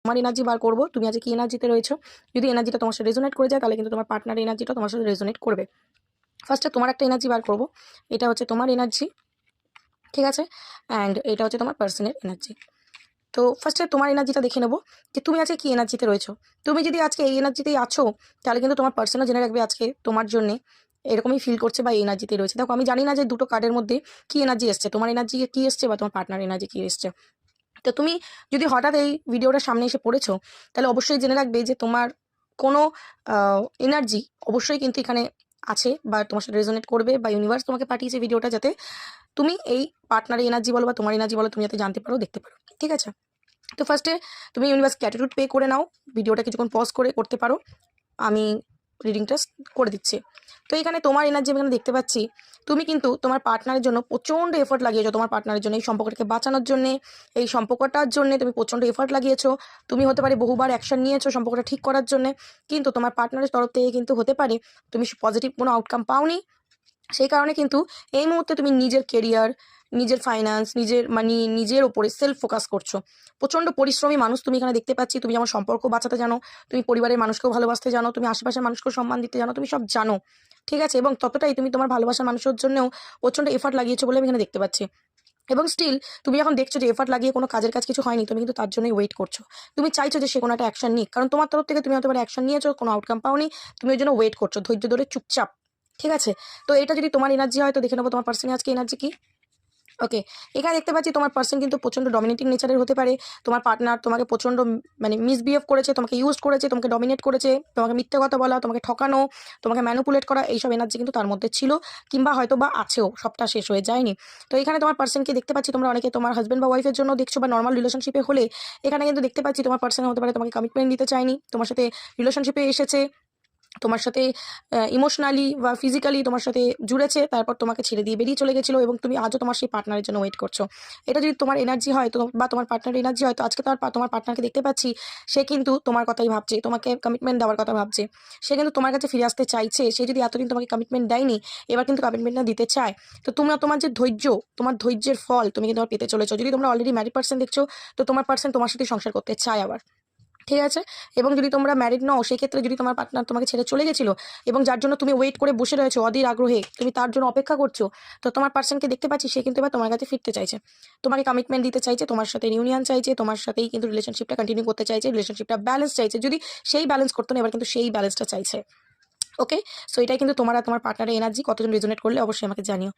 তোমার energy bar করবো, তুমি আজকে কি এনার্জিতে রয়েছো। যদি এনার্জিটা তোমার সাথে রেজোনেট করে যায় তাহলে কিন্তু তোমার পার্টনার এনার্জিটা তোমার সাথে রেজোনেট করবে। ফার্স্টে তোমার একটা এনার্জি বার করবো, এটা হচ্ছে তোমার এনার্জি, ঠিক আছে, অ্যান্ড এটা হচ্ছে তোমার পার্সনের এনার্জি। তো ফার্স্টে তোমার এনার্জিটা দেখে নেবো যে তুমি আজকে কি এনার্জিতে রয়েছো। তুমি যদি আজকে এই এনার্জিতেই আছো তাহলে কিন্তু তোমার পার্সনও জেনে রাখবে আজকে তোমার জন্যে এরকমই ফিল করছে বা এই এনার্জিতে রয়েছে। দেখো আমি জানি না যে দুটো কার্ডের মধ্যে কি এনার্জি এসছে, তোমার এনার্জি কি এসছে বা তোমার পার্টনার এনার্জি কি এসছে। তো তুমি যদি হঠাৎ এই ভিডিওটার সামনে এসে পড়েছো তাহলে অবশ্যই জেনে রাখবে যে তোমার কোনো এনার্জি অবশ্যই কিন্তু এখানে আছে বা তোমার সাথে রেজোনেট করবে, বা ইউনিভার্স তোমাকে পাঠিয়েছে ভিডিওটা যাতে তুমি এই পার্টনারের এনার্জি বলো বা তোমার এনার্জি বলো তুমি যাতে জানতে পারো, দেখতে পারো, ঠিক আছে। তো ফার্স্টে তুমি ইউনিভার্স গ্র্যাটিটিউড পে করে নাও, ভিডিওটা কিছুক্ষণ পজ করে করতে পারো, আমি রিডিংটা করে দিচ্ছি। তো এখানে তোমার এনার্জি আমি এখানে দেখতে পাচ্ছি তুমি কিন্তু তোমার পার্টনারের জন্য প্রচণ্ড এফর্ট লাগিয়েছো, তোমার পার্টনারের জন্য এই সম্পর্কটাকে বাঁচানোর জন্যে, এই সম্পর্কটার জন্য তুমি প্রচণ্ড এফর্ট লাগিয়েছো। তুমি হতে পারে বহুবার অ্যাকশন নিয়েছো সম্পর্কটা ঠিক করার জন্যে, কিন্তু তোমার পার্টনারের তরফ থেকে কিন্তু হতে পারে তুমি পজিটিভ কোনো আউটকাম পাওনি। সেই কারণে কিন্তু এই মুহূর্তে তুমি নিজের কেরিয়ার, নিজের ফাইন্যান্স, নিজের মানি, নিজের ওপরে সেলফ ফোকাস করছো। প্রচণ্ড পরিশ্রমী মানুষ তুমি এখানে দেখতে পাচ্ছি। তুমি যেমন সম্পর্ক বাঁচাতে জানো, তুমি পরিবারের মানুষকেও ভালোবাসতে জানো, তুমি আশেপাশের মানুষকেও সম্মান দিতে জানো, তুমি সব জানো, ঠিক আছে, এবং ততটাই তুমি তোমার ভালোবাসার মানুষের জন্যও প্রচণ্ড এফার্ট লাগিয়েছো বলে আমি এখানে দেখতে পাচ্ছি। এবং স্টিল তুমি যখন দেখছো যে এফার্ট লাগিয়ে কোনো কাজের কাজ কিছু হয়নি, তুমি কিন্তু তার জন্যই ওয়েট করছো। তুমি চাইছো যে সে কোনো একটা অ্যাকশন নিক, কারণ তোমার তরফ থেকে তুমি হতে পারে অ্যাকশন নিয়েছো, কোনো আউটকাম পাওনি, তুমি ওই জন্য ওয়েট করছো ধৈর্য ধরে চুপচাপ, ঠিক আছে। তো এটা যদি তোমার এনার্জি হয় তো দেখে নেবো তোমার পার্সনের আজকে এনার্জি কি। ওকে, এখানে দেখতে পাচ্ছি তোমার পার্সন কিন্তু প্রচণ্ড ডমিনেটিং নেচারের হতে পারে। তোমার পার্টনার তোমাকে প্রচণ্ড মানে মিসবিহেভ করেছে, তোমাকে ইউজ করেছে, তোমাকে ডমিনেট করেছে, তোমাকে মিথ্যে কথা বলা, তোমাকে ঠকানো, তোমাকে ম্যানুপুলেট করা, এইসব এনার্জি কিন্তু তার মধ্যে ছিল, কিংবা হয়তো বা আছেও, সবটা শেষ হয়ে যায়নি। তো এখানে তোমার পার্সনকে দেখতে পাচ্ছি তোমরা অনেকে তোমার হাজব্যান্ড বা ওয়াইফের জন্য দেখছো, বা নর্মাল রিলেশনশিপে হলে এখানে কিন্তু দেখতে পাচ্ছি তোমার পার্সন হতে পারে তোমাকে কমিটমেন্ট দিতে চায়নি, তোমার সাথে রিলেশনশিপে এসেছে, তোমার সাথে ইমোশনালি বা ফিজিক্যালি তোমার সাথে জুড়েছে, তারপর তোমাকে ছেড়ে দিয়ে বেরিয়ে চলে গেছিলো, এবং তুমি আজও তোমার সেই পার্টনারের জন্য ওয়েট করছো। এটা যদি তোমার এনার্জি হয় তো, বা তোমার পার্টনারের এনার্জি হয়, তো আজকে তোমার পার্টনারকে দেখতে পাচ্ছি সে কিন্তু তোমার কথাই ভাবছে, তোমাকে কমিটমেন্ট দেওয়ার কথা ভাবছে, সে কিন্তু তোমার কাছে ফিরে আসতে চাইছে। সে যদি এতদিন তোমাকে কমিটমেন্ট দেয়নি, এবার কিন্তু কমিটমেন্টটা দিতে চায়। তো তোমার যে ধৈর্য, তোমার ধৈর্যের ফল তুমি কিন্তু পেতে চলেছো। যদি তোমরা অলরেডি ম্যারিড পার্সন দেখছো তো তোমার পার্সন তোমার সাথে সংসার করতে চায় আবার, ঠিক আছে। এবং যদি তোমরা ম্যারিড নও সেক্ষেত্রে যদি তোমার পার্টনার তোমাকে ছেড়ে চলে গেছিলো এবং যার জন্য তুমি ওয়েট করে বসে রয়েছো অধীর আগ্রহে, তুমি তার জন্য অপেক্ষা করছো, তো তোমার পার্সনকে দেখতে পাচ্ছি সে কিন্তু এবার তোমার কাছে ফিরতে চাইছে, তোমাকে কমিটমেন্ট দিতে চাইছে, তোমার সাথে ইউনিয়ন চাইছে, তোমার সাথেই কিন্তু রিলেশনশিপটা কন্টিনিউ করতে চাইছে, রিলেশনশিপটা ব্যালেন্স চাইছে। যদি সেই ব্যালেন্স করতো না, এবার কিন্তু সেই ব্যালেন্সটা চাইছে। ওকে, সো এটাই কিন্তু তোমার আর তোমার পার্টনারের এনার্জি। কতজন রেজোনেট করলে অবশ্যই আমাকে জানিও।